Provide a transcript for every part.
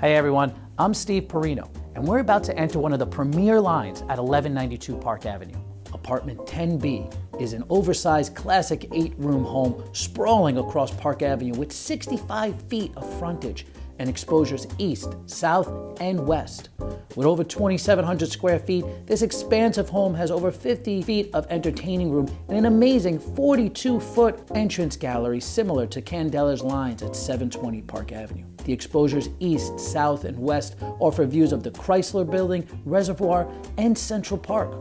Hey everyone, I'm Steve Parrino, and we're about to enter one of the premier lines at 1192 Park Avenue. Apartment 10B is an oversized classic 8-room home sprawling across Park Avenue with 65 feet of frontage and exposures east, south, and west. With over 2,700 square feet, this expansive home has over 50 feet of entertaining room and an amazing 42-foot entrance gallery similar to Candela's lines at 720 Park Avenue. The exposures east, south, and west offer views of the Chrysler Building, Reservoir, and Central Park.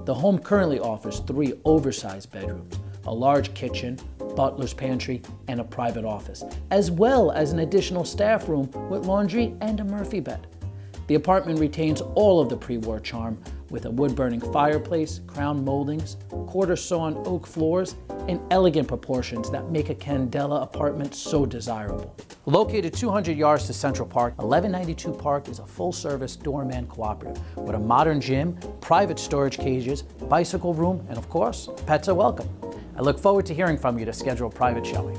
The home currently offers 3 oversized bedrooms, a large kitchen, butler's pantry, and a private office, as well as an additional staff room with laundry and a Murphy bed. The apartment retains all of the pre-war charm with a wood-burning fireplace, crown moldings, quarter-sawn oak floors, and elegant proportions that make a Candela apartment so desirable. Located 200 yards to Central Park, 1192 Park is a full-service Doorman Cooperative with a modern gym, private storage cages, bicycle room, and of course, pets are welcome. I look forward to hearing from you to schedule a private showing.